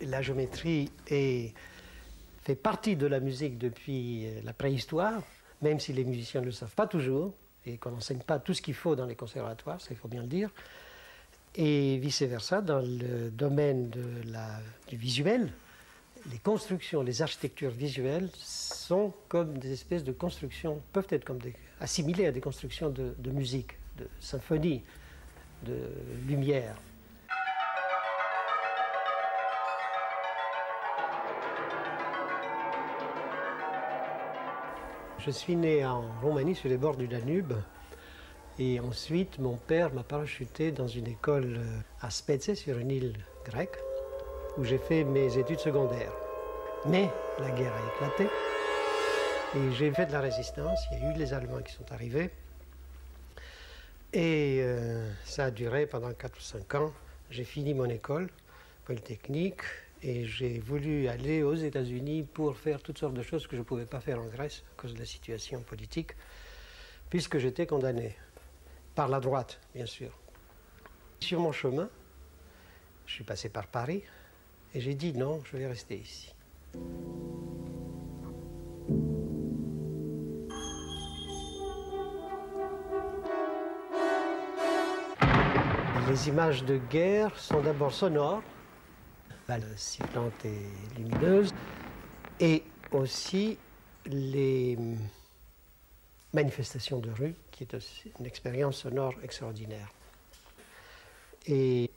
la géométrie fait partie de la musique depuis la préhistoire, même si les musiciens ne le savent pas toujours, et qu'on n'enseigne pas tout ce qu'il faut dans les conservatoires, ça il faut bien le dire. Et vice-versa, dans le domaine du visuel, les constructions, les architectures visuelles sont comme des espèces de constructions, peuvent être comme assimilées à des constructions de musique, de symphonie, de lumière. Je suis né en Roumanie, sur les bords du Danube. Et ensuite, mon père m'a parachuté dans une école à Spetses, sur une île grecque, où j'ai fait mes études secondaires. Mais la guerre a éclaté et j'ai fait de la résistance. Il y a eu les Allemands qui sont arrivés. Et ça a duré pendant 4 ou 5 ans. J'ai fini mon école polytechnique et j'ai voulu aller aux États-Unis pour faire toutes sortes de choses que je ne pouvais pas faire en Grèce à cause de la situation politique, puisque j'étais condamné. Par la droite, bien sûr. Sur mon chemin, je suis passé par Paris et j'ai dit non, je vais rester ici. Les images de guerre sont d'abord sonores, balles sifflantes et lumineuses, et aussi les manifestations de rue, qui est aussi une expérience sonore extraordinaire. Et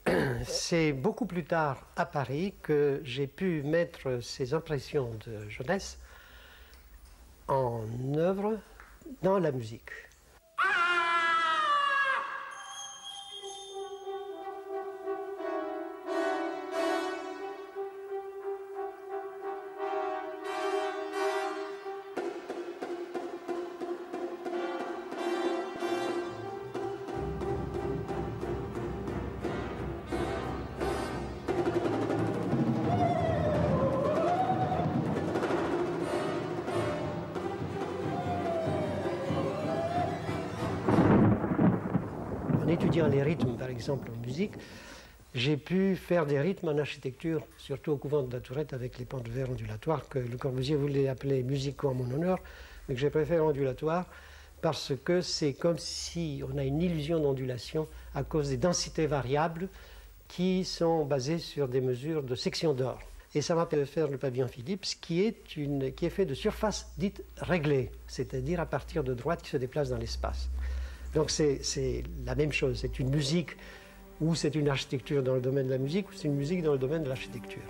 c'est beaucoup plus tard à Paris que j'ai pu mettre ces impressions de jeunesse en œuvre dans la musique. En étudiant les rythmes, par exemple, en musique, j'ai pu faire des rythmes en architecture, surtout au couvent de la Tourette avec les pans de verre ondulatoires que Le Corbusier voulait appeler musicaux en mon honneur, mais que j'ai préféré ondulatoires parce que c'est comme si on a une illusion d'ondulation à cause des densités variables qui sont basées sur des mesures de section d'or. Et ça m'a permis de faire le pavillon Philips, qui est fait de surfaces dites réglées, c'est-à-dire à partir de droites qui se déplacent dans l'espace. Donc c'est la même chose, c'est une musique ou c'est une architecture dans le domaine de la musique ou c'est une musique dans le domaine de l'architecture.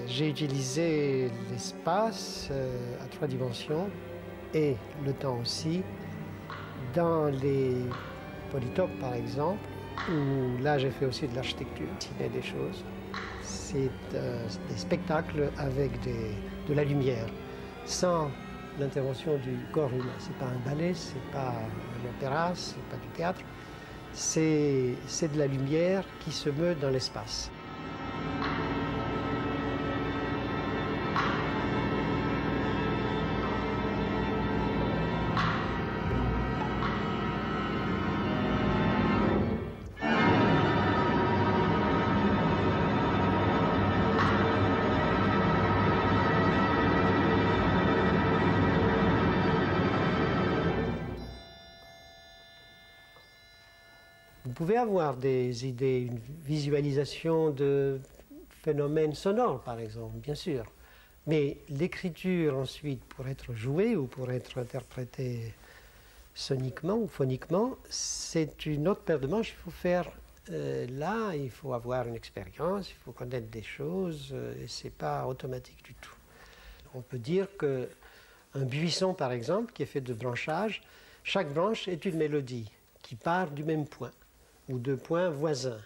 J'ai utilisé l'espace à 3 dimensions et le temps aussi dans les polytopes par exemple, où là j'ai fait aussi de l'architecture, dessiner des choses. C'est des spectacles avec de la lumière, sans l'intervention du corps humain. C'est pas un ballet, c'est pas un opéra, c'est pas du théâtre. C'est de la lumière qui se meut dans l'espace. Vous pouvez avoir des idées, une visualisation de phénomènes sonores, par exemple, bien sûr. Mais l'écriture, ensuite, pour être jouée ou pour être interprétée soniquement ou phoniquement, c'est une autre paire de manches. Il faut faire là, il faut avoir une expérience, il faut connaître des choses, et ce n'est pas automatique du tout. On peut dire qu'un buisson, par exemple, qui est fait de branchages, chaque branche est une mélodie qui part du même point ou de points voisins.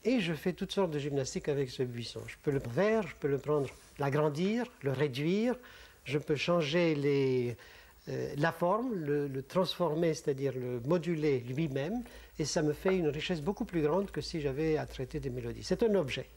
Et je fais toutes sortes de gymnastiques avec ce buisson. Je peux le prendre, je peux le prendre, l'agrandir, le réduire, je peux changer la forme, le transformer, c'est-à-dire le moduler lui-même, et ça me fait une richesse beaucoup plus grande que si j'avais à traiter des mélodies. C'est un objet.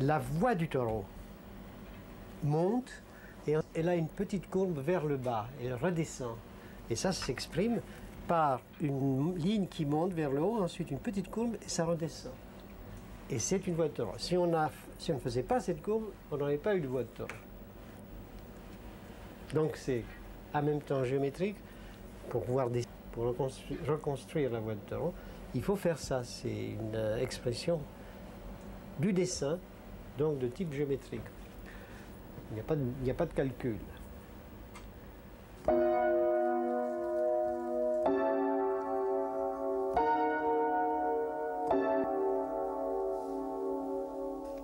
La voix du taureau monte et elle a une petite courbe vers le bas, elle redescend. Et ça s'exprime par une ligne qui monte vers le haut, ensuite une petite courbe et ça redescend. Et c'est une voix de taureau. Si on ne faisait pas cette courbe, on n'aurait pas eu de voix de taureau. Donc c'est en même temps géométrique, pour reconstruire la voix de taureau, il faut faire ça. C'est une expression du dessin, donc de type géométrique. Il n'y a pas de calcul.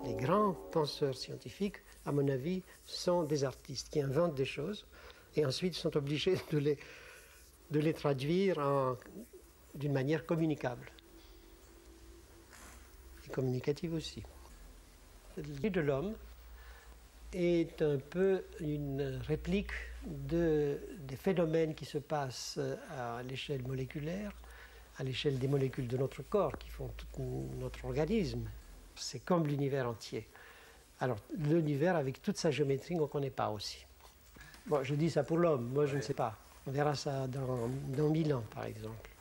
Les grands penseurs scientifiques, à mon avis, sont des artistes qui inventent des choses et ensuite sont obligés de les traduire d'une manière communicable. Et communicative aussi. L'idée de l'homme est un peu une réplique des phénomènes qui se passent à l'échelle moléculaire, à l'échelle des molécules de notre corps qui font tout notre organisme. C'est comme l'univers entier. Alors, l'univers avec toute sa géométrie, on ne connaît pas aussi. Bon, je dis ça pour l'homme, moi je ne sais pas. On verra ça dans 1000 ans, par exemple.